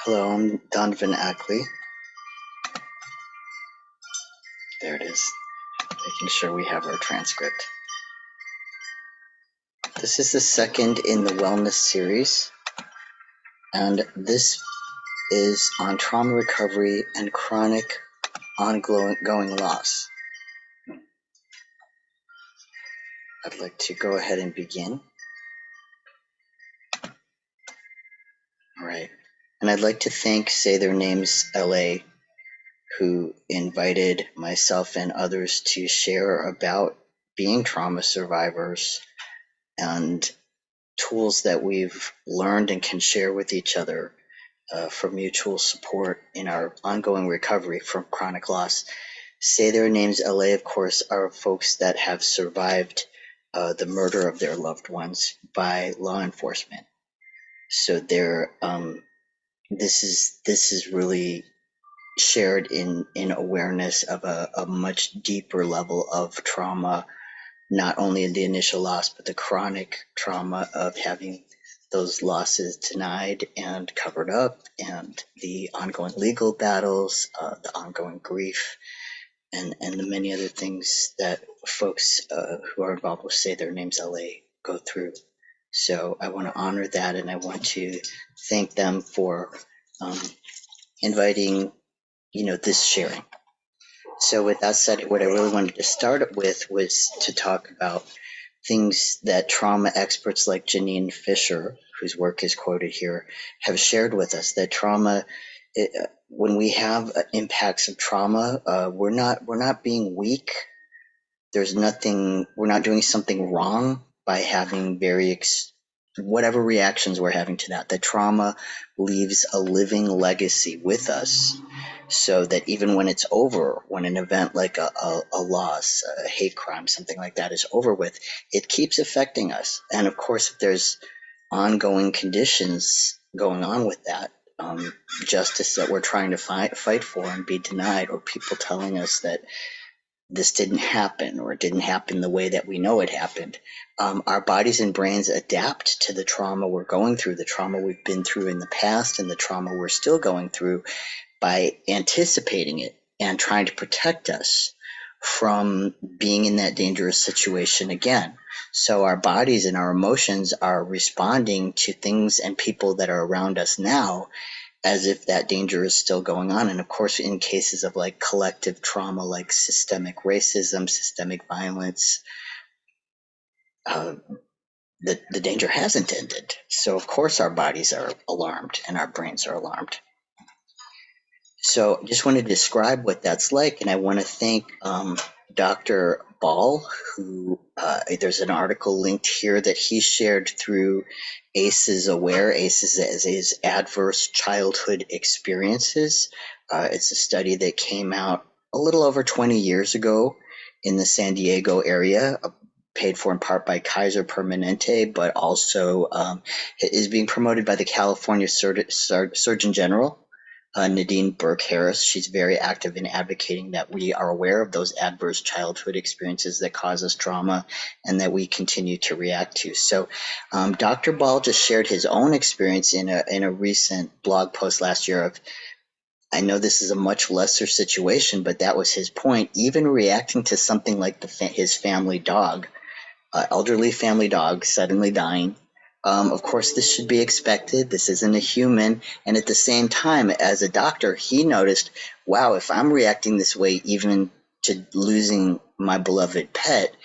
Hello, I'm Donovan Ackley. There it is. Making sure we have our transcript. This is the second in the wellness series, and this is on trauma recovery and chronic ongoing loss. I'd like to go ahead and begin. All right. And I'd like to thank Say Their Names LA, who invited myself and others to share about being trauma survivors and tools that we've learned and can share with each other for mutual support in our ongoing recovery from chronic loss. Say Their Names LA, of course, are folks that have survived the murder of their loved ones by law enforcement. So this is really shared in awareness of a much deeper level of trauma, not only in the initial loss, but the chronic trauma of having those losses denied and covered up, and the ongoing legal battles, the ongoing grief, and the many other things that folks who are involved with Say Their Names LA go through. So I want to honor that, and I want to thank them for inviting, this sharing. So with that said, what I really wanted to start with was to talk about things that trauma experts like Janine Fisher, whose work is quoted here, have shared with us. That trauma, when we have impacts of trauma, we're not being weak. There's nothing. We're not doing something wrong by having whatever reactions we're having to that. The trauma leaves a living legacy with us, so that even when it's over, when an event like a loss, a hate crime, something like that is over with, it keeps affecting us. And of course, if there's ongoing conditions going on with that, justice that we're trying to fight for and be denied, or people telling us that this didn't happen, or it didn't happen the way that we know it happened, our bodies and brains adapt to the trauma we're going through, the trauma we've been through in the past, and the trauma we're still going through, by anticipating it and trying to protect us from being in that dangerous situation again. So our bodies and our emotions are responding to things and people that are around us now as if that danger is still going on. And of course, in cases of like collective trauma, like systemic racism, systemic violence, the danger hasn't ended. So of course our bodies are alarmed and our brains are alarmed. So I just want to describe what that's like, and I want to thank Dr. Ball, who there's an article linked here that he shared through ACEs Aware. ACEs is Adverse Childhood Experiences. It's a study that came out a little over 20 years ago in the San Diego area, paid for in part by Kaiser Permanente, but also is being promoted by the California Surgeon General, Nadine Burke-Harris. She's very active in advocating that we are aware of those adverse childhood experiences that cause us trauma and that we continue to react to. So Dr. Ball just shared his own experience in a recent blog post last year of, I know this is a much lesser situation, but that was his point. Even reacting to something like his family dog, elderly family dog suddenly dying. Of course, this should be expected. This isn't a human. And at the same time, as a doctor, he noticed, wow, if I'm reacting this way, even to losing my beloved pet,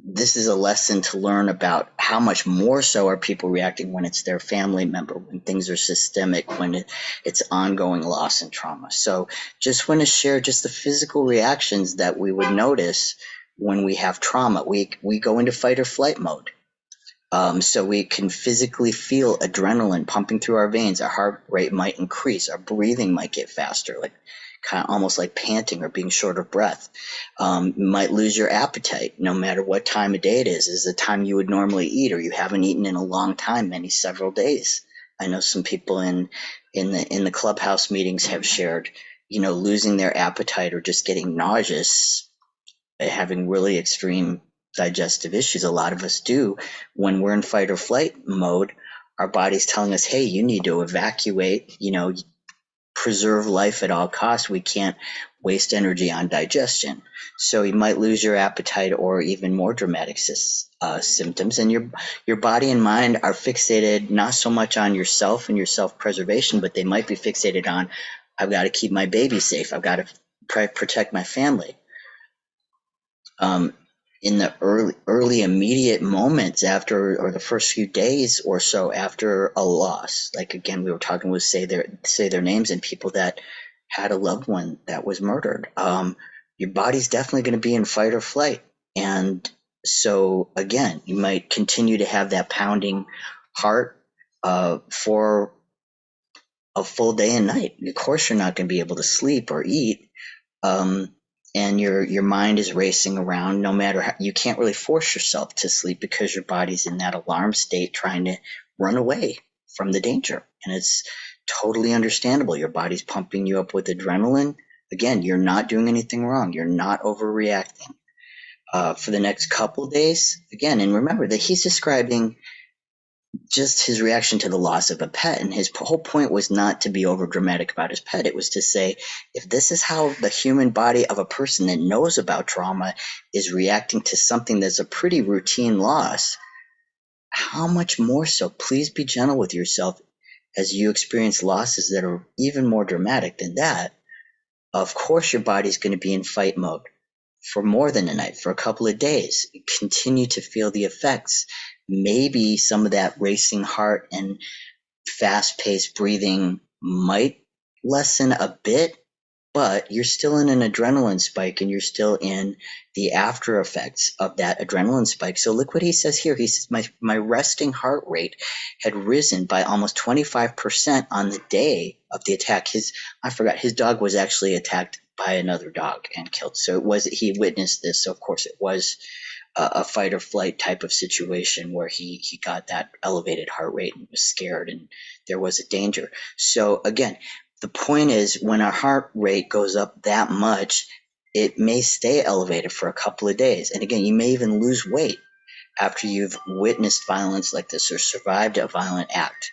this is a lesson to learn about how much more so are people reacting when it's their family member, when things are systemic, when it's ongoing loss and trauma. So just want to share just the physical reactions that we would notice when we have trauma. We go into fight or flight mode. So we can physically feel adrenaline pumping through our veins. Our heart rate might increase. Our breathing might get faster, like kind of almost like panting or being short of breath. You might lose your appetite no matter what time of day it is. Is the time you would normally eat, or you haven't eaten in a long time, several days. I know some people in the Clubhouse meetings have shared, losing their appetite or just getting nauseous, having really extreme digestive issues. A lot of us do when we're in fight or flight mode. our body's telling us, hey, you need to evacuate, preserve life at all costs. We can't waste energy on digestion. So you might lose your appetite or even more dramatic symptoms. And your body and mind are fixated not so much on yourself and your self-preservation, but they might be fixated on, I've got to keep my baby safe. I've got to protect my family. In the early immediate moments after, or the first few days or so after a loss, like again we were talking with say their names and people that had a loved one that was murdered, your body's definitely going to be in fight or flight. And so again, you might continue to have that pounding heart for a full day and night. Of course you're not going to be able to sleep or eat. And your mind is racing around. No matter how, you can't really force yourself to sleep because your body's in that alarm state trying to run away from the danger. And it's totally understandable. Your body's pumping you up with adrenaline. Again, you're not doing anything wrong. You're not overreacting. For the next couple days, again, and remember that he's describing just his reaction to the loss of a pet. And his whole point was not to be over dramatic about his pet. It was to say, if this is how the human body of a person that knows about trauma is reacting to something that's a pretty routine loss, how much more so? Please be gentle with yourself as you experience losses that are even more dramatic than that. Of course, your body's going to be in fight mode for more than a night, for a couple of days. Continue to feel the effects. Maybe some of that racing heart and fast-paced breathing might lessen a bit, but you're still in an adrenaline spike and you're still in the after effects of that adrenaline spike. So look what he says here. He says, my resting heart rate had risen by almost 25% on the day of the attack. His dog was actually attacked by another dog and killed. So he witnessed this. So of course it was a fight or flight type of situation where he got that elevated heart rate and was scared and there was a danger. So again, the point is when our heart rate goes up that much, it may stay elevated for a couple of days. And again, you may even lose weight after you've witnessed violence like this or survived a violent act.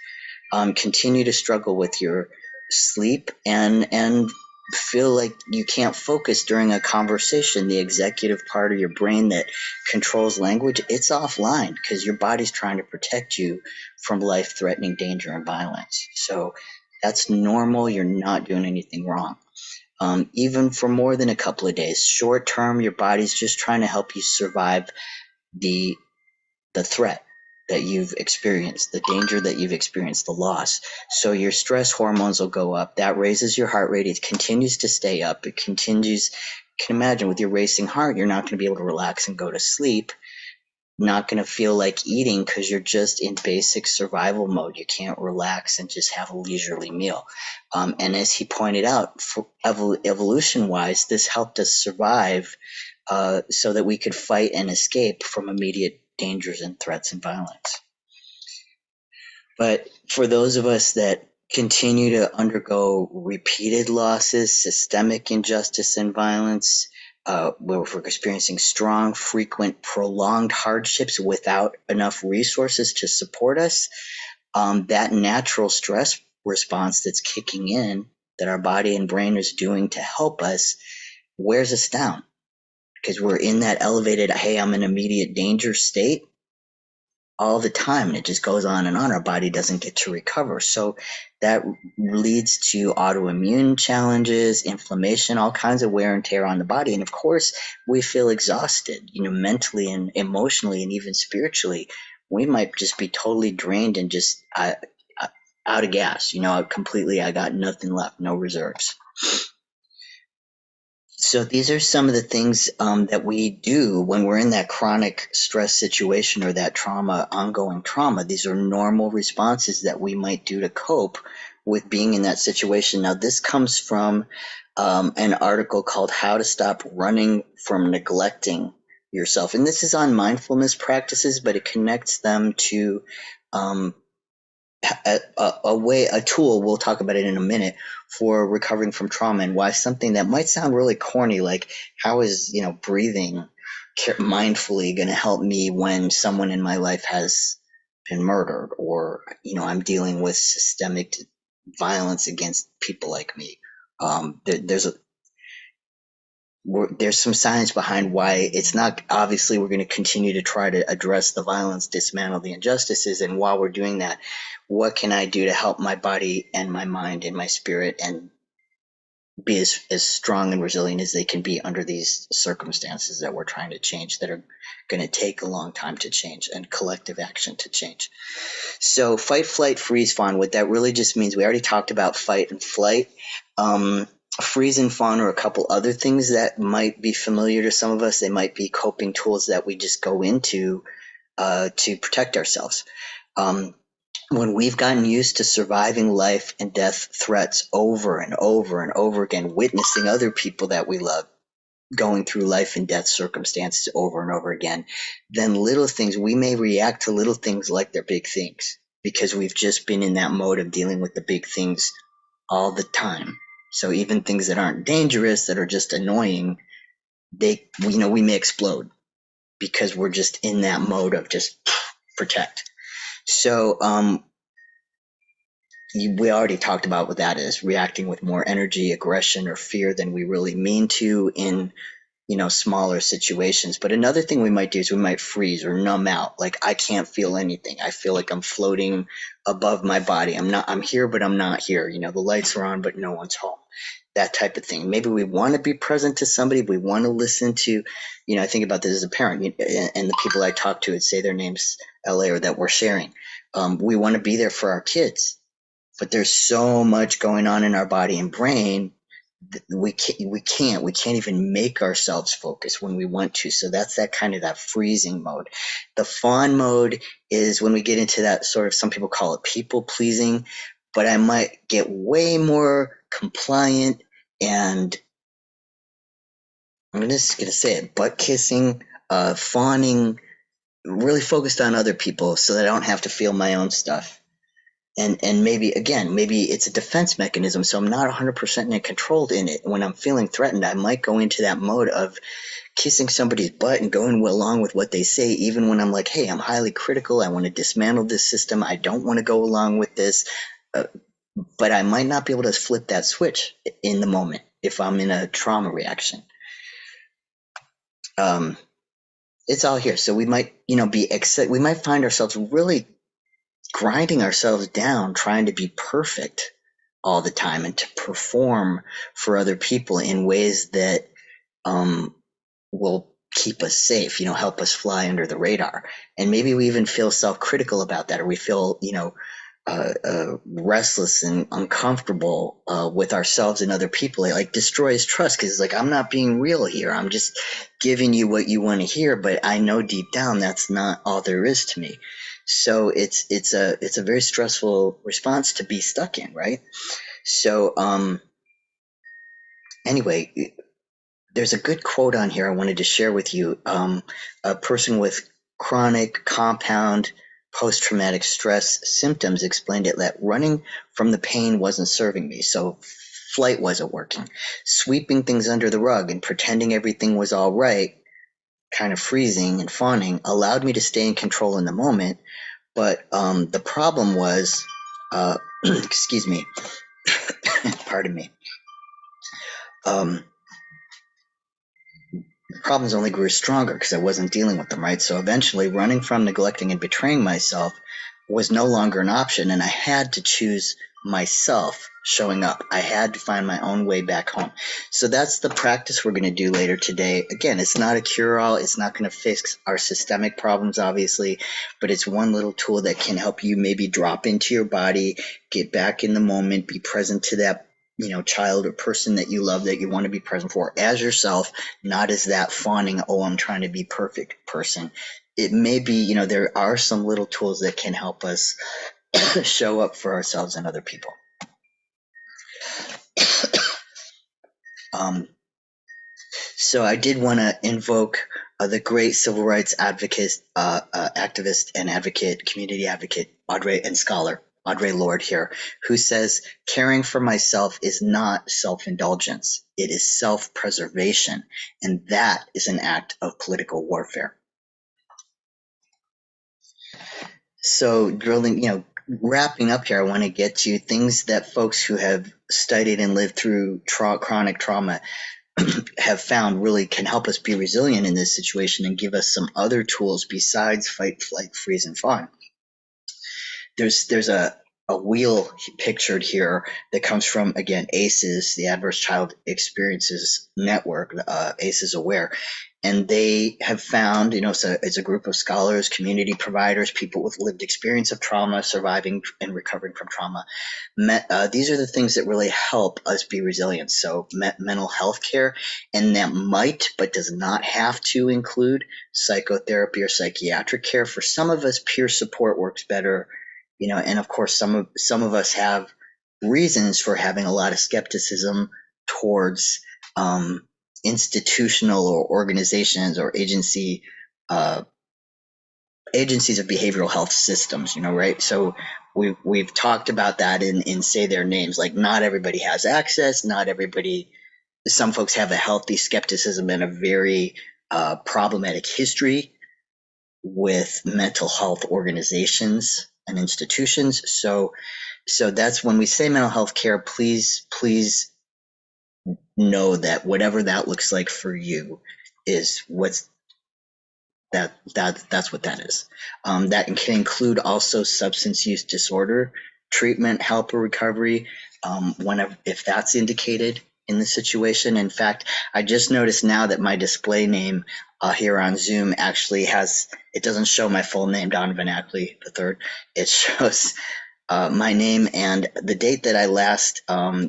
Continue to struggle with your sleep and feel like you can't focus during a conversation. The executive part of your brain that controls language, it's offline because your body's trying to protect you from life-threatening danger and violence. So that's normal. You're not doing anything wrong. Even for more than a couple of days, short term, your body's just trying to help you survive the threat that you've experienced, the danger that you've experienced, the loss. So your stress hormones will go up. That raises your heart rate. It continues to stay up. It continues. You can imagine with your racing heart, you're not going to be able to relax and go to sleep. Not going to feel like eating because you're just in basic survival mode. You can't relax and just have a leisurely meal. And as he pointed out, evolution-wise, this helped us survive so that we could fight and escape from immediate dangers and threats and violence. But for those of us that continue to undergo repeated losses, systemic injustice and violence, where we're experiencing strong, frequent, prolonged hardships without enough resources to support us, that natural stress response that's kicking in, that our body and brain is doing to help us, wears us down. Because we're in that elevated, hey, I'm in immediate danger state all the time, and it just goes on and on. Our body doesn't get to recover. So that leads to autoimmune challenges, inflammation, all kinds of wear and tear on the body. And of course, we feel exhausted, mentally and emotionally and even spiritually. We might just be totally drained and just out of gas, completely, I got nothing left, no reserves. So these are some of the things that we do when we're in that chronic stress situation or that ongoing trauma. These are normal responses that we might do to cope with being in that situation. Now, this comes from an article called How to Stop Running from Neglecting Yourself. And this is on mindfulness practices, but it connects them to a tool, we'll talk about it in a minute, for recovering from trauma, and why something that might sound really corny, like how is breathing mindfully going to help me when someone in my life has been murdered, or, I'm dealing with systemic violence against people like me. There's some science behind why it's not. Obviously, we're going to continue to try to address the violence, dismantle the injustices, and while we're doing that, what can I do to help my body and my mind and my spirit and be as strong and resilient as they can be under these circumstances that we're trying to change, that are going to take a long time to change and collective action to change. So fight, flight, freeze, fawn, what that really just means, we already talked about fight and flight. Freeze and fawn are a couple other things that might be familiar to some of us. They might be coping tools that we just go into to protect ourselves. When we've gotten used to surviving life and death threats over and over and over again, witnessing other people that we love going through life and death circumstances over and over again, then little things, we may react to little things like they're big things because we've just been in that mode of dealing with the big things all the time. So even things that aren't dangerous, that are just annoying, we may explode because we're just in that mode of just protect. So we already talked about what that is, reacting with more energy, aggression, or fear than we really mean to in smaller situations. But another thing we might do is we might freeze or numb out. Like, I can't feel anything. I feel like I'm floating above my body. I'm here, but I'm not here. The lights are on, but no one's home. That type of thing. Maybe we want to be present to somebody. We want to listen to, I think about this as a parent, and the people I talk to would say their names, LA, or that we're sharing. We want to be there for our kids, but there's so much going on in our body and brain. We can't even make ourselves focus when we want to. So that's that freezing mode. The fawn mode is when we get into that sort of, some people call it people pleasing, but I might get way more compliant and, I'm just going to say it, butt kissing, fawning, really focused on other people so that I don't have to feel my own stuff. And maybe it's a defense mechanism, so I'm not 100% controlled in it. When I'm feeling threatened, I might go into that mode of kissing somebody's butt and going along with what they say, even when I'm like, hey, I'm highly critical. I want to dismantle this system. I don't want to go along with this. But I might not be able to flip that switch in the moment if I'm in a trauma reaction. It's all here. So we might, we might find ourselves really grinding ourselves down, trying to be perfect all the time and to perform for other people in ways that will keep us safe, help us fly under the radar. And maybe we even feel self-critical about that, or we feel, restless and uncomfortable with ourselves and other people. It like destroys trust because it's like, I'm not being real here. I'm just giving you what you want to hear, but I know deep down that's not all there is to me. So it's a very stressful response to be stuck in, right? So anyway, there's a good quote on here I wanted to share with you. A person with chronic compound post-traumatic stress symptoms explained it that running from the pain wasn't serving me, so flight wasn't working. Sweeping things under the rug and pretending everything was all right, kind of freezing and fawning, allowed me to stay in control in the moment. But the problem was, excuse me, pardon me. Problems only grew stronger because I wasn't dealing with them, right? So eventually running from, neglecting, and betraying myself was no longer an option, and I had to choose myself showing up. I had to find my own way back home. So that's the practice we're going to do later today. Again, it's not a cure-all. It's not going to fix our systemic problems, obviously, but it's one little tool that can help you maybe drop into your body, get back in the moment, be present to that child or person that you love, that you want to be present for as yourself, not as that fawning, oh, I'm trying to be perfect person. It may be, there are some little tools that can help us show up for ourselves and other people. So I did want to invoke the great civil rights advocate, activist and advocate, community advocate, and scholar, Audre Lorde here, who says, caring for myself is not self-indulgence. It is self-preservation. And that is an act of political warfare. So drilling, wrapping up here, I want to get to things that folks who have studied and lived through chronic trauma have found really can help us be resilient in this situation and give us some other tools besides fight, flight, freeze, and fawn. There's a wheel pictured here that comes from, again, ACEs, the Adverse Child Experiences Network, ACEs Aware. And they have found, it's a group of scholars, community providers, people with lived experience of trauma, surviving and recovering from trauma. These are the things that really help us be resilient. So mental health care, and that might, but does not have to include psychotherapy or psychiatric care. For some of us, peer support works better, and of course, some of us have reasons for having a lot of skepticism towards institutional or organizations or agencies of behavioral health systems, right? So we've talked about that in say their names. Like, not everybody has access. Not everybody. Some folks have a healthy skepticism and a very problematic history with mental health organizations and institutions. So that's when we say mental health care, please know that whatever that looks like for you is that's what that is. That can include also substance use disorder treatment, help, or recovery, whenever, if that's indicated in the situation. In fact, I just noticed now that my display name here on Zoom actually it doesn't show my full name, Donovan Ackley III. It shows my name and the date that I last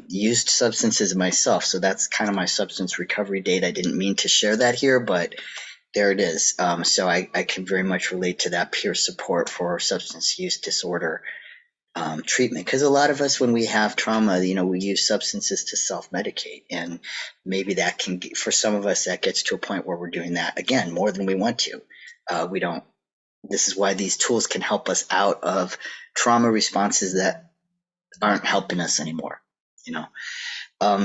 used substances myself. So that's kind of my substance recovery date. I didn't mean to share that here, but there it is. So I can very much relate to that peer support for substance use disorder treatment. Because a lot of us, when we have trauma, we use substances to self-medicate. And maybe that can, for some of us, that gets to a point where we're doing that, again, more than we want to. We don't. This is why these tools can help us out of trauma responses that aren't helping us anymore.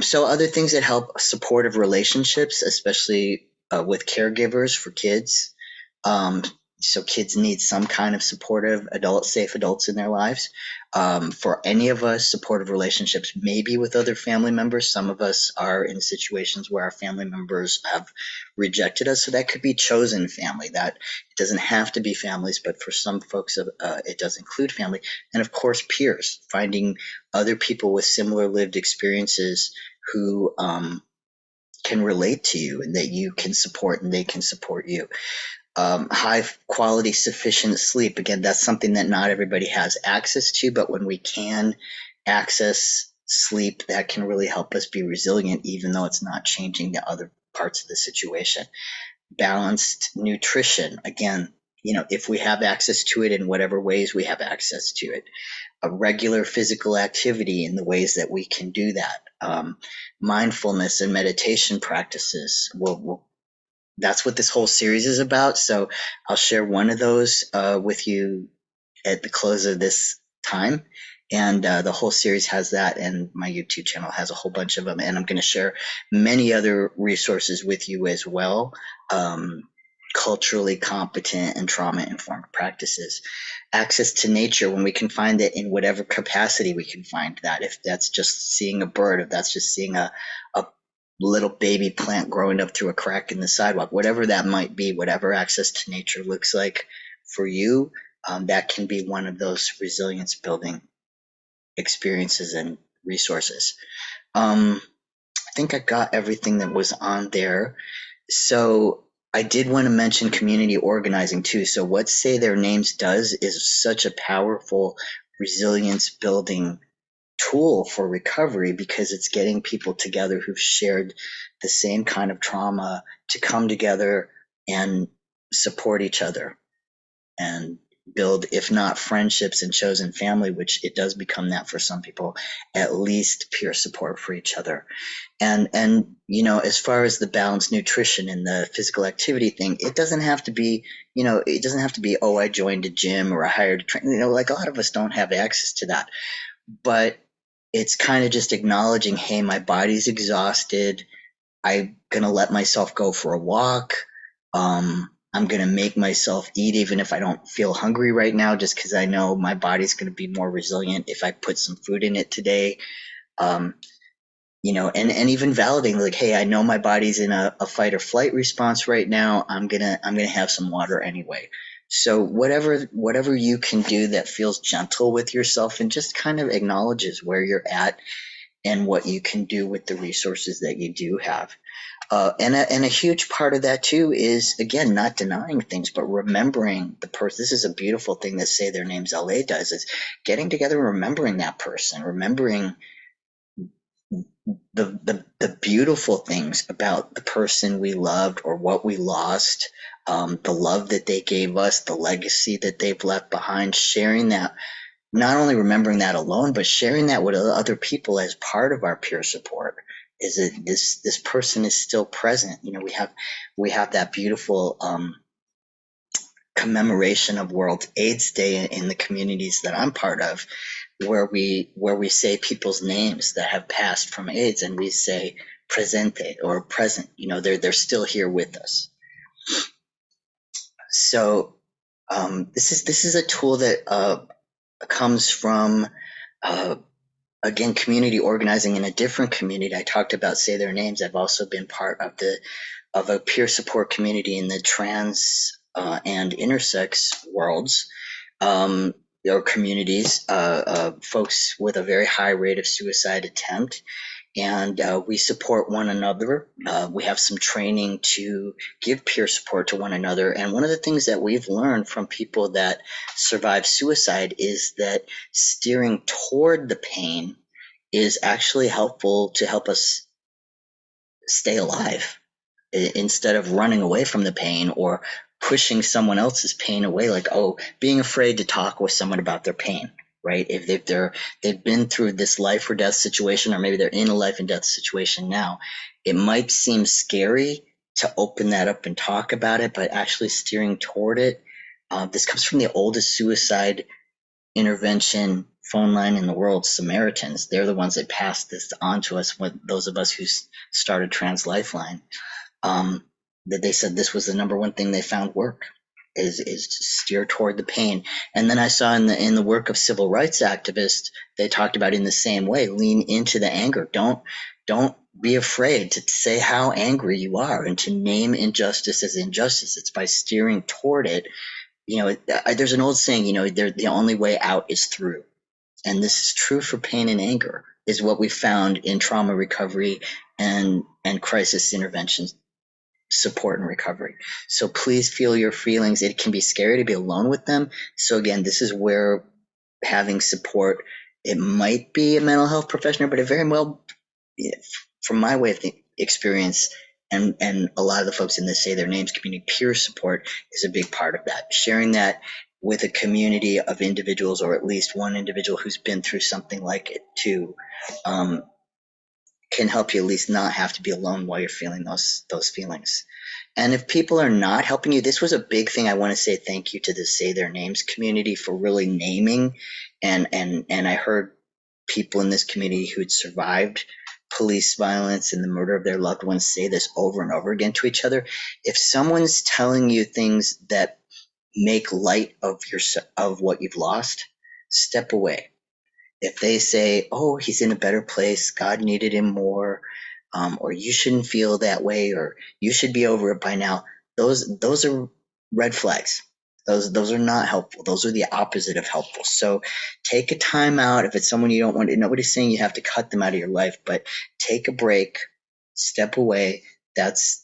So other things that help supportive relationships, especially with caregivers for kids. So kids need some kind of supportive safe adults in their lives. For any of us, supportive relationships maybe with other family members. Some of us are in situations where our family members have rejected us. So that could be chosen family. That it doesn't have to be families, but for some folks, it does include family. And of course, peers, finding other people with similar lived experiences who can relate to you and that you can support and they can support you. High quality, sufficient sleep. Again, that's something that not everybody has access to, but when we can access sleep, that can really help us be resilient, even though it's not changing the other parts of the situation. Balanced nutrition. Again, if we have access to it in whatever ways we have access to it. A regular physical activity in the ways that we can do that. Mindfulness and meditation practices that's what this whole series is about. So I'll share one of those with you at the close of this time. And the whole series has that, and my YouTube channel has a whole bunch of them. And I'm going to share many other resources with you as well. Culturally competent and trauma-informed practices. Access to nature, when we can find it in whatever capacity we can find that. If that's just seeing a bird, if that's just seeing a little baby plant growing up through a crack in the sidewalk, whatever that might be, whatever access to nature looks like for you, that can be one of those resilience building experiences and resources. I think I got everything that was on there. So I did want to mention community organizing too. So what Say Their Names does is such a powerful resilience building tool for recovery, because it's getting people together who've shared the same kind of trauma to come together and support each other and build, if not friendships and chosen family, which it does become that for some people, at least peer support for each other. And as far as the balanced nutrition and the physical activity thing, it doesn't have to be, oh, I joined a gym or I hired a trainer. Like a lot of us don't have access to that. But it's kind of just acknowledging, hey, my body's exhausted. I'm going to let myself go for a walk. I'm going to make myself eat even if I don't feel hungry right now, just because I know my body's going to be more resilient if I put some food in it today. Um, and even validating, like, hey, I know my body's in a fight or flight response right now. I'm gonna have some water anyway. So whatever you can do that feels gentle with yourself and just kind of acknowledges where you're at and what you can do with the resources that you do have. And a huge part of that too is, again, not denying things, but remembering the person. This is a beautiful thing that Say Their Names LA does, is getting together and remembering that person, remembering the beautiful things about the person we loved or what we lost, the love that they gave us, the legacy that they've left behind, sharing that, not only remembering that alone, but sharing that with other people as part of our peer support. Is that this person is still present? We have that beautiful commemoration of World AIDS Day in the communities that I'm part of, where we say people's names that have passed from AIDS, and we say presente or present. They're still here with us. So this is a tool that comes from again, community organizing in a different community. I talked about Say Their Names. I've also been part of a peer support community in the trans and intersex worlds, or communities, folks with a very high rate of suicide attempt. And we support one another. We have some training to give peer support to one another. And one of the things that we've learned from people that survive suicide is that steering toward the pain is actually helpful to help us stay alive, instead of running away from the pain or pushing someone else's pain away, like, oh, being afraid to talk with someone about their pain, right? If they've been through this life or death situation, or maybe they're in a life and death situation now, it might seem scary to open that up and talk about it, but actually steering toward it. This comes from the oldest suicide intervention phone line in the world, Samaritans. They're the ones that passed this on to us, with those of us who started Trans Lifeline. That they said this was the number one thing they found work, is to steer toward the pain. And then I saw in the work of civil rights activists, they talked about in the same way, lean into the anger. Don't be afraid to say how angry you are and to name injustice as injustice. It's by steering toward it. There's an old saying, the only way out is through. And this is true for pain and anger, is what we found in trauma recovery and crisis intervention support and recovery. So please feel your feelings. It can be scary to be alone with them. So again, this is where having support, it might be a mental health professional, but it very well, from my way of experience, and a lot of the folks in the Say Their Names community, peer support is a big part of that. Sharing that with a community of individuals, or at least one individual who's been through something like it too, can help you at least not have to be alone while you're feeling those feelings. And if people are not helping you, this was a big thing. I want to say thank you to the Say Their Names community for really naming, and I heard people in this community who'd survived police violence and the murder of their loved ones say this over and over again to each other. If someone's telling you things that make light of what you've lost, step away. If they say, oh, he's in a better place, God needed him more, or you shouldn't feel that way, or you should be over it by now, those are red flags. Those are not helpful. Those are the opposite of helpful. So take a time out. If it's someone you don't want to, nobody's saying you have to cut them out of your life, but take a break, step away. That's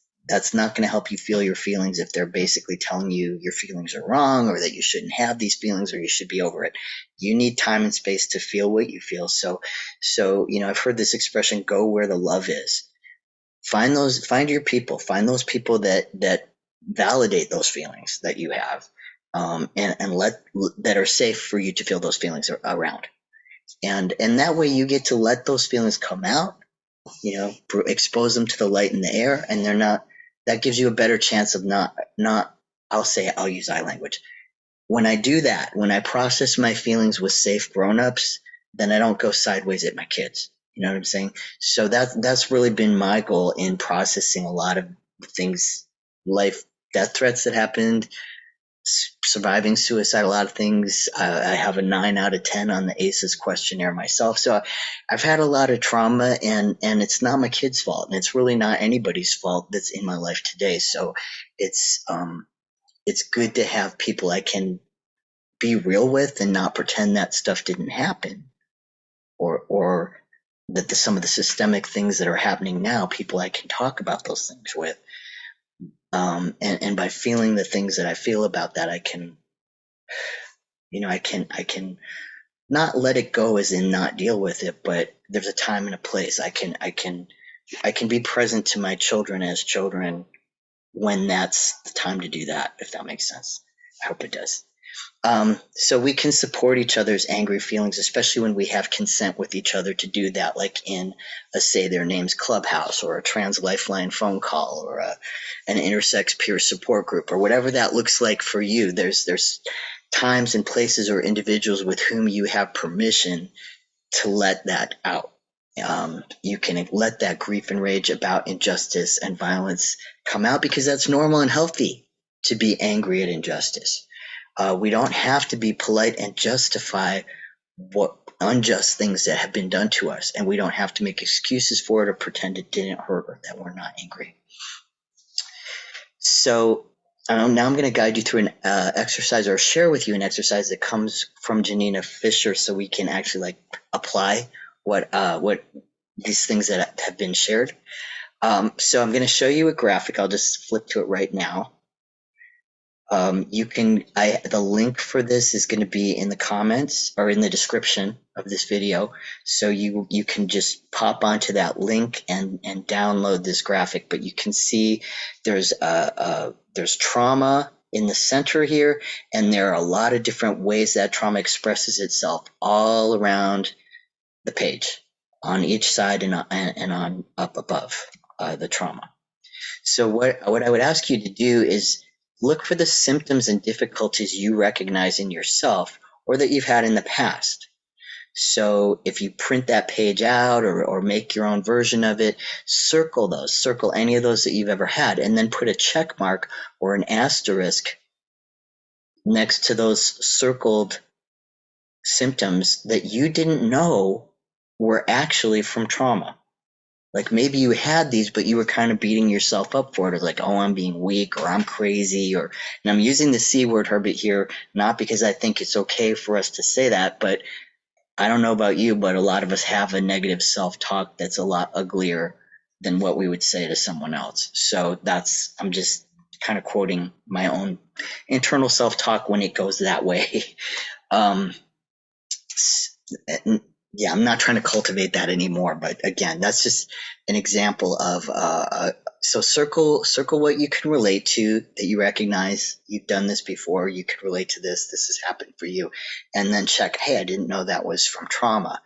not going to help you feel your feelings if they're basically telling you your feelings are wrong, or that you shouldn't have these feelings, or you should be over it. You need time and space to feel what you feel. So I've heard this expression, go where the love is. Find your people, find those people that validate those feelings that you have, and that are safe for you to feel those feelings around. And that way you get to let those feelings come out, expose them to the light and the air, and that gives you a better chance of not, I'll use I language. When I do that, when I process my feelings with safe grown-ups, then I don't go sideways at my kids. You know what I'm saying? So that's really been my goal in processing a lot of things, life death threats that happened, surviving suicide, a lot of things. I have a 9 out of 10 on the ACEs questionnaire myself. So I've had a lot of trauma, and it's not my kid's fault, and it's really not anybody's fault that's in my life today. So it's good to have people I can be real with and not pretend that stuff didn't happen, or that some of the systemic things that are happening now, people I can talk about those things with. And by feeling the things that I feel about that, I can, I can not let it go as in not deal with it, but there's a time and a place. I can be present to my children as children when that's the time to do that, if that makes sense. I hope it does. So we can support each other's angry feelings, especially when we have consent with each other to do that, like in a Say Their Names Clubhouse, or a trans Lifeline phone call, or an intersex peer support group, or whatever that looks like for you. There's times and places or individuals with whom you have permission to let that out. You can let that grief and rage about injustice and violence come out, because that's normal and healthy to be angry at injustice. We don't have to be polite and justify what unjust things that have been done to us, and we don't have to make excuses for it or pretend it didn't hurt or that we're not angry. So now I'm going to guide you through an exercise, or share with you an exercise that comes from Janina Fisher, so we can actually apply what these things that have been shared. So I'm going to show you a graphic. I'll just flip to it right now. The link for this is going to be in the comments or in the description of this video. So you can just pop onto that link and download this graphic. But you can see there's trauma in the center here, and there are a lot of different ways that trauma expresses itself all around the page, on each side and on up above the trauma. So what I would ask you to do is look for the symptoms and difficulties you recognize in yourself, or that you've had in the past. So if you print that page out, or make your own version of it, circle any of those that you've ever had, and then put a check mark or an asterisk next to those circled symptoms that you didn't know were actually from trauma. Like maybe you had these, but you were kind of beating yourself up for it. It's like, oh, I'm being weak, or I'm crazy, and I'm using the C word, Herbert, here, not because I think it's okay for us to say that, but I don't know about you, but a lot of us have a negative self-talk that's a lot uglier than what we would say to someone else. So I'm just kind of quoting my own internal self-talk when it goes that way. Yeah, I'm not trying to cultivate that anymore, but again, that's just an example of so circle what you can relate to, that you recognize you've done this before, you could relate to this has happened for you, and then check, hey, I didn't know that was from trauma.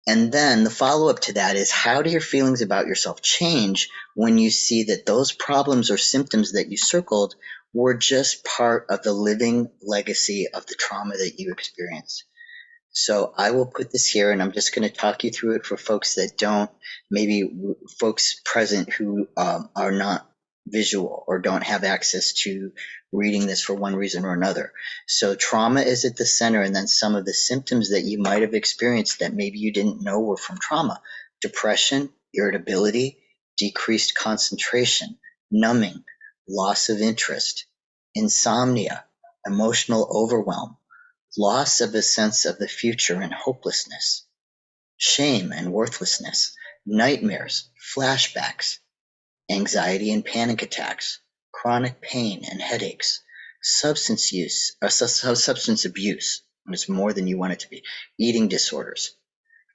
And then the follow-up to that is, how do your feelings about yourself change when you see that those problems or symptoms that you circled were just part of the living legacy of the trauma that you experienced? So I will put this here, and I'm just going to talk you through it for folks that don't, maybe folks present who are not visual or don't have access to reading this for one reason or another. So trauma is at the center, and then some of the symptoms that you might have experienced that maybe you didn't know were from trauma: depression, irritability, decreased concentration, numbing, loss of interest, insomnia, emotional overwhelm, loss of a sense of the future and hopelessness, shame and worthlessness, nightmares, flashbacks, anxiety and panic attacks, chronic pain and headaches, substance use or substance abuse, when it's more than you want it to be, eating disorders,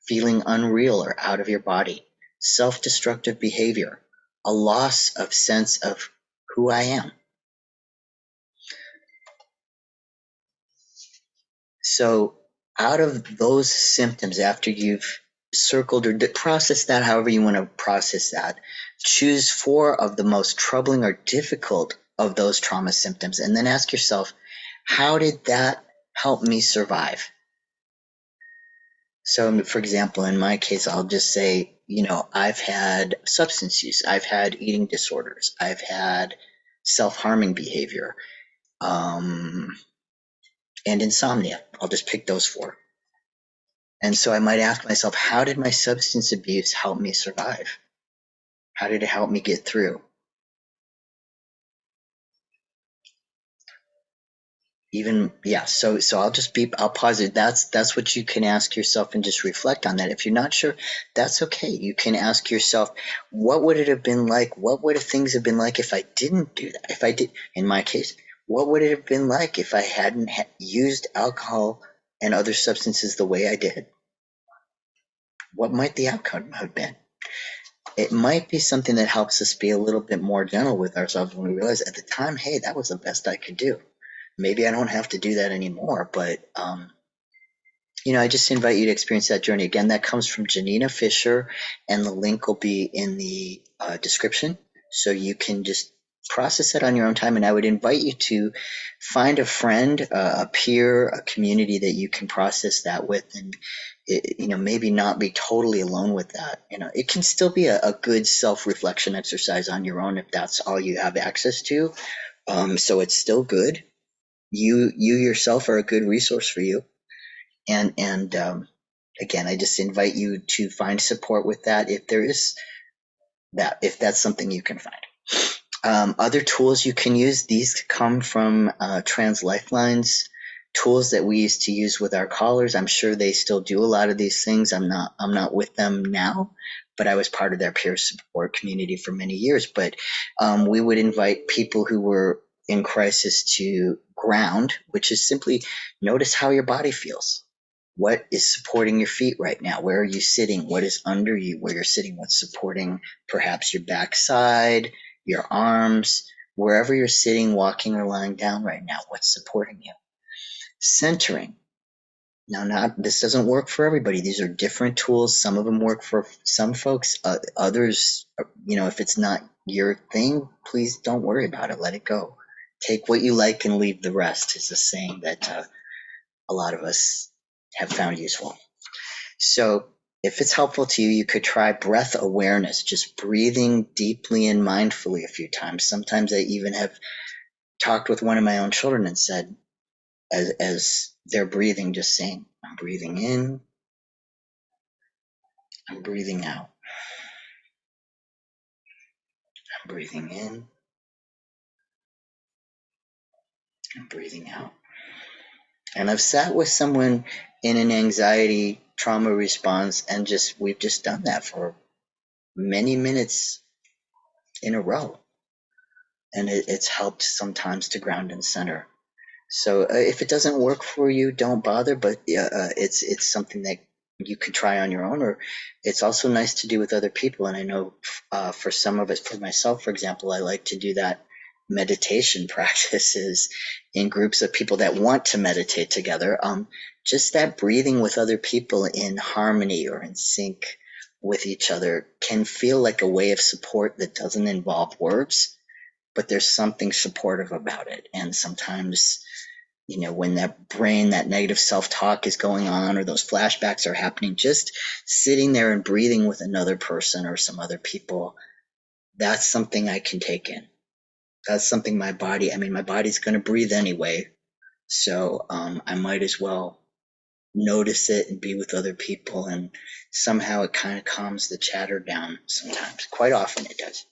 feeling unreal or out of your body, self-destructive behavior, a loss of sense of who I am. So out of those symptoms, after you've circled or processed that, however you want to process that, choose 4 of the most troubling or difficult of those trauma symptoms, and then ask yourself, how did that help me survive? So, for example, in my case, I'll just say, I've had substance use, I've had eating disorders, I've had self-harming behavior, and insomnia. I'll just pick those four. And so I might ask myself, how did my substance abuse help me survive? How did it help me get through? So I'll pause it. That's what you can ask yourself and just reflect on that. If you're not sure, that's okay. You can ask yourself, what would it have been like? What would things have been like if I didn't do that? If I did, in my case, what would it have been like if I hadn't used alcohol and other substances the way I did? What might the outcome have been? It might be something that helps us be a little bit more gentle with ourselves when we realize at the time, hey, that was the best I could do. Maybe I don't have to do that anymore, but I just invite you to experience that journey. Again, that comes from Janina Fisher, and the link will be in the description, so you can just process it on your own time. And I would invite you to find a friend, a peer, a community that you can process that with, and maybe not be totally alone with that. It can still be a good self-reflection exercise on your own if that's all you have access to. So it's still good. You yourself are a good resource for you. And again, I just invite you to find support with that if that's something you can find. Other tools you can use, these come from Trans Lifeline's tools that we used to use with our callers. I'm sure they still do a lot of these things. I'm not with them now, but I was part of their peer support community for many years. But we would invite people who were in crisis to ground, which is simply notice how your body feels. What is supporting your feet right now? Where are you sitting? What is under you where you're sitting? What's supporting perhaps your backside, your arms, wherever you're sitting, walking, or lying down right now? What's supporting you? Centering. Now, this doesn't work for everybody. These are different tools. Some of them work for some folks. Others, if it's not your thing, please don't worry about it. Let it go. Take what you like and leave the rest is a saying that a lot of us have found useful. So if it's helpful to you, you could try breath awareness, just breathing deeply and mindfully a few times. Sometimes I even have talked with one of my own children and said, as they're breathing, just saying, I'm breathing in, I'm breathing out. I'm breathing in, I'm breathing out. And I've sat with someone in an anxiety trauma response and we've just done that for many minutes in a row. And it's helped sometimes to ground and center. So if it doesn't work for you, don't bother, but it's something that you can try on your own, or it's also nice to do with other people. And I know for some of us, for myself, for example, I like to do that meditation practices in groups of people that want to meditate together. Just that breathing with other people in harmony or in sync with each other can feel like a way of support that doesn't involve words, but there's something supportive about it. And sometimes, when that brain, that negative self-talk is going on or those flashbacks are happening, just sitting there and breathing with another person or some other people, that's something I can take in. That's something my body's going to breathe anyway. So I might as well notice it and be with other people. And somehow it kind of calms the chatter down sometimes. Quite often it does.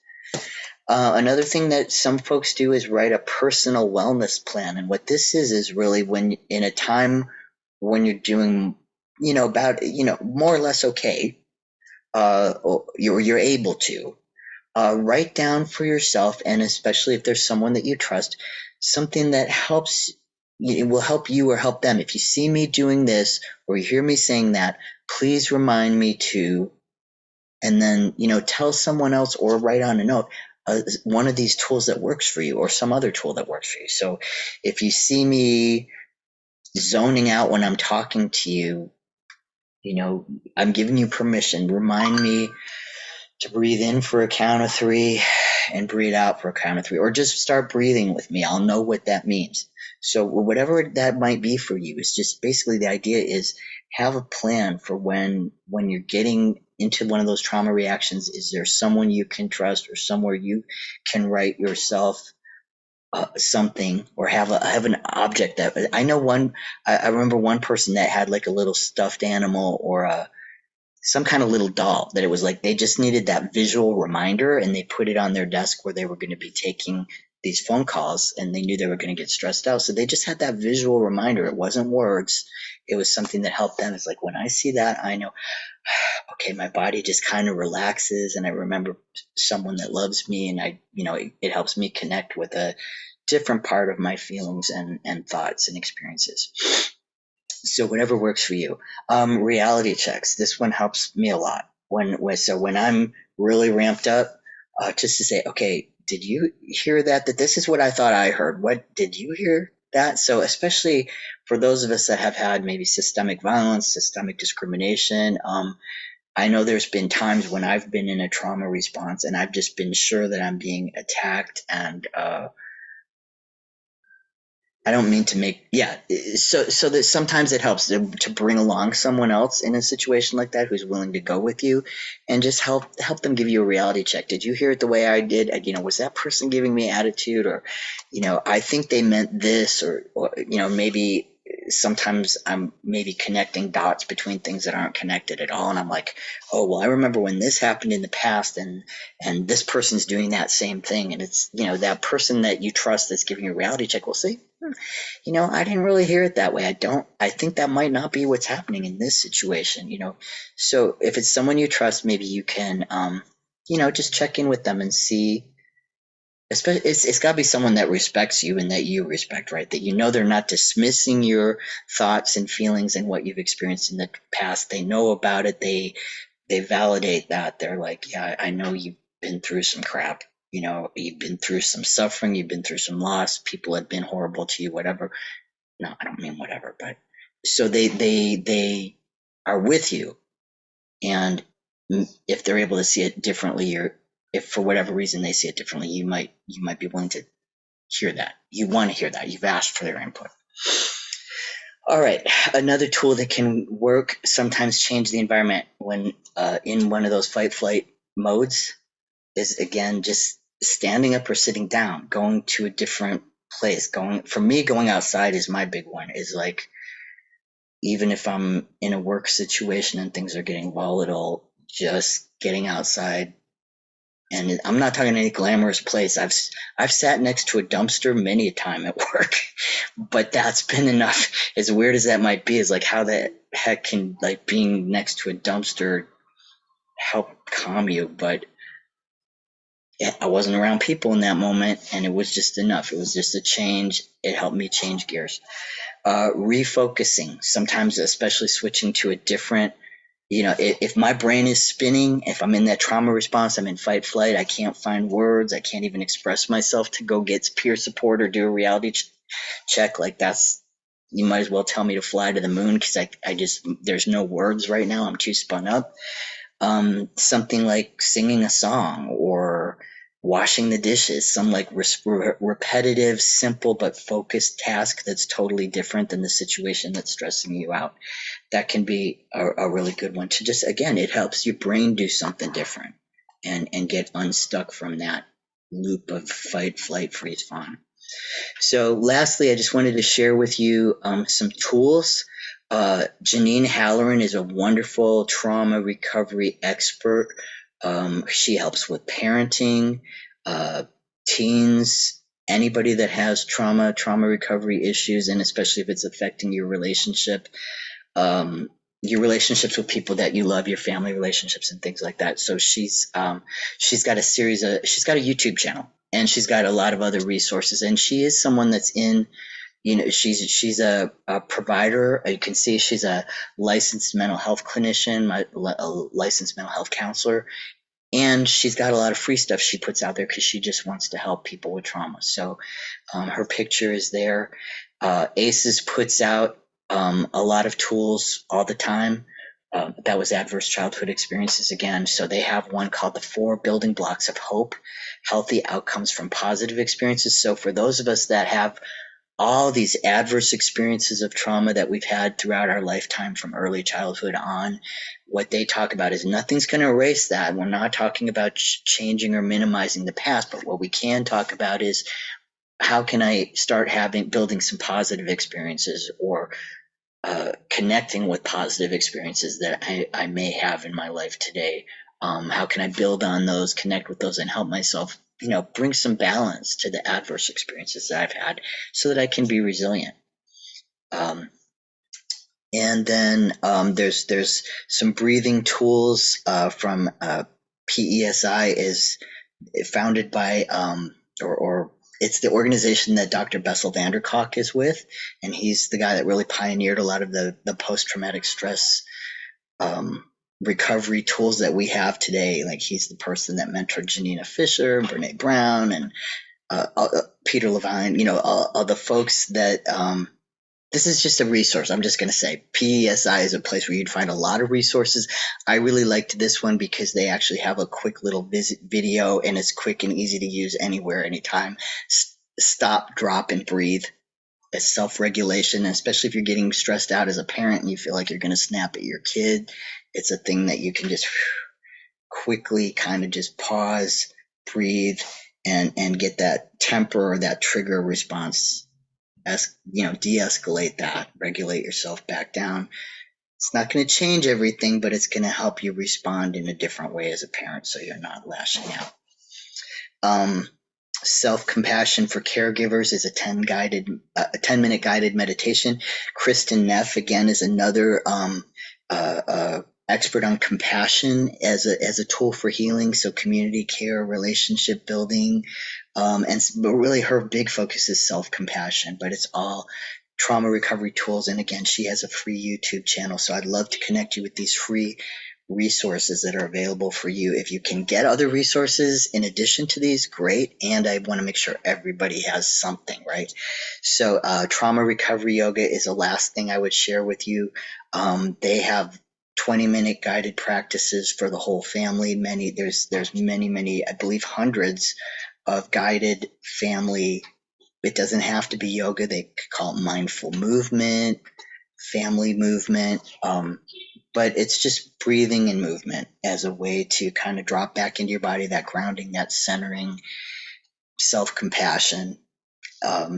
Another thing that some folks do is write a personal wellness plan. And what this is really when in a time when you're doing, more or less okay, or you're able to, write down for yourself, and especially if there's someone that you trust, something that will help you or help them. If you see me doing this or you hear me saying that, please remind me to, and then, tell someone else or write on a note, one of these tools that works for you or some other tool that works for you. So if you see me zoning out when I'm talking to you, I'm giving you permission. Remind me to breathe in for a count of 3 and breathe out for a count of 3, or just start breathing with me. I'll know what that means. So whatever that might be for you, is just basically the idea is have a plan for when you're getting into one of those trauma reactions. Is there someone you can trust or somewhere you can write yourself something, or have an object that I know one. I remember one person that had like a little stuffed animal or some kind of little doll that it was like they just needed that visual reminder, and they put it on their desk where they were going to be taking these phone calls, and they knew they were going to get stressed out, so they just had that visual reminder. It wasn't words, it was something that helped them. It's like when I see that, I know, okay, my body just kind of relaxes, and I remember someone that loves me, and it helps me connect with a different part of my feelings and thoughts and experiences. So whatever works for you. Reality checks. This one helps me a lot when I'm really ramped up, just to say, okay, did you hear that? That this is what I thought I heard. What did you hear that? So especially for those of us that have had maybe systemic violence, systemic discrimination. I know there's been times when I've been in a trauma response and I've just been sure that I'm being attacked, and I don't mean to make, yeah. So that sometimes it helps to bring along someone else in a situation like that who's willing to go with you, and just help them give you a reality check. Did you hear it the way I did? Was that person giving me attitude, or, I think they meant this, or maybe sometimes I'm maybe connecting dots between things that aren't connected at all, and I'm like, oh well, I remember when this happened in the past, and this person's doing that same thing, and it's that person that you trust that's giving you a reality check will say, I didn't really hear it that way. I think that might not be what's happening in this situation. So if it's someone you trust, maybe you can, just check in with them and see. Especially, it's got to be someone that respects you and that you respect, right? That they're not dismissing your thoughts and feelings and what you've experienced in the past. They know about it. They validate that. They're like, yeah, I know you've been through some crap. You've been through some suffering. You've been through some loss. People have been horrible to you, whatever. No, I don't mean whatever, but so they are with you, and if they're able to see it differently, or if for whatever reason they see it differently, you might be willing to hear that. You want to hear that. You've asked for their input. All right, another tool that can work, sometimes change the environment when in one of those fight flight modes, is again just standing up or sitting down, going to a different place. Going outside is my big one. Is like, even if I'm in a work situation and things are getting volatile, just getting outside. And I'm not talking any glamorous place. I've sat next to a dumpster many a time at work, but that's been enough. As weird as that might be, is like, how the heck can like being next to a dumpster help calm you? But yeah, I wasn't around people in that moment, and it was just enough. It was just a change. It helped me change gears. Refocusing, sometimes especially switching to a different, if my brain is spinning, if I'm in that trauma response, I'm in fight flight, I can't find words, I can't even express myself to go get peer support or do a reality check, like you might as well tell me to fly to the moon, because I just, there's no words right now, I'm too spun up. Something like singing a song or washing the dishes, some like repetitive, simple but focused task that's totally different than the situation that's stressing you out. That can be a really good one to just, again, it helps your brain do something different and get unstuck from that loop of fight, flight, freeze, fawn. So lastly, I just wanted to share with you some tools. Janine Halloran is a wonderful trauma recovery expert. She helps with parenting, teens, anybody that has trauma recovery issues, and especially if it's affecting your relationship, your relationships with people that you love, your family relationships and things like that. So she's got she's got a YouTube channel, and she's got a lot of other resources, and she is someone that's in, she's a provider. You can see she's a licensed mental health clinician, a licensed mental health counselor, and she's got a lot of free stuff she puts out there because she just wants to help people with trauma. So her picture is there. ACEs puts out a lot of tools all the time. That was adverse childhood experiences again. So they have one called the 4 Building Blocks of Hope, Healthy Outcomes from Positive Experiences. So for those of us that have all these adverse experiences of trauma that we've had throughout our lifetime from early childhood on, what they talk about is nothing's going to erase that. We're not talking about changing or minimizing the past, but what we can talk about is how can I start building some positive experiences, or connecting with positive experiences that I may have in my life today? How can I build on those, connect with those, and help myself, bring some balance to the adverse experiences that I've had so that I can be resilient. And then there's some breathing tools from PESI, is founded by or it's the organization that Dr. Bessel van der Kolk is with, and he's the guy that really pioneered a lot of the post-traumatic stress recovery tools that we have today. Like, he's the person that mentored Janina Fisher, Brene Browne, and Peter Levine, all the folks that this is just a resource. I'm just going to say PESI is a place where you'd find a lot of resources. I really liked this one because they actually have a quick little video, and it's quick and easy to use anywhere, anytime. Stop, drop, and breathe. It's self-regulation, especially if you're getting stressed out as a parent and you feel like you're going to snap at your kid. It's a thing that you can just quickly kind of just pause, breathe, and get that temper or that trigger response. De-escalate that, regulate yourself back down. It's not going to change everything, but it's going to help you respond in a different way as a parent, so you're not lashing out. Self-compassion for caregivers is a 10-minute guided meditation. Kristen Neff, again, is another expert on compassion as a tool for healing, so community care, relationship building, but really her big focus is self-compassion, but it's all trauma recovery tools. And again, she has a free YouTube channel, so I'd love to connect you with these free resources that are available for you. If you can get other resources in addition to these, great. And I want to make sure everybody has something, right? So trauma recovery yoga is the last thing I would share with you. They have 20-minute guided practices for the whole family. There's many, I believe hundreds of guided family. It doesn't have to be yoga. They call it mindful movement, family movement. But it's just breathing and movement as a way to kind of drop back into your body, that grounding, that centering, self-compassion.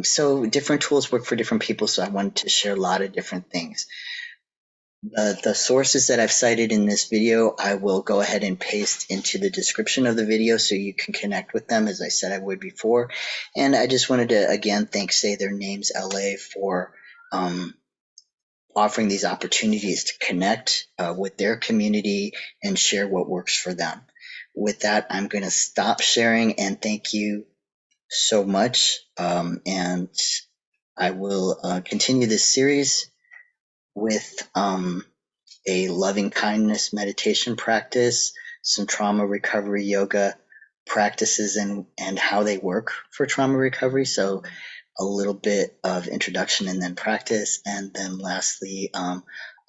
So different tools work for different people, so I wanted to share a lot of different things. The sources that I've cited in this video, I will go ahead and paste into the description of the video so you can connect with them, as I said I would before. And I just wanted to, again, Say Their Names LA for offering these opportunities to connect with their community and share what works for them. With that, I'm going to stop sharing, and thank you so much. And I will continue this series with a loving kindness meditation practice, some trauma recovery yoga practices, and how they work for trauma recovery. So a little bit of introduction and then practice, and then lastly a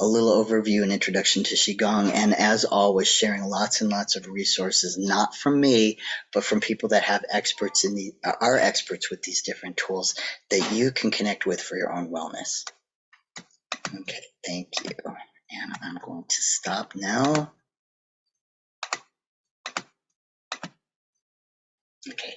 little overview and introduction to Qigong. And as always, sharing lots and lots of resources, not from me, but from people that have are experts with these different tools that you can connect with for your own wellness. Okay, thank you. And I'm going to stop now. Okay.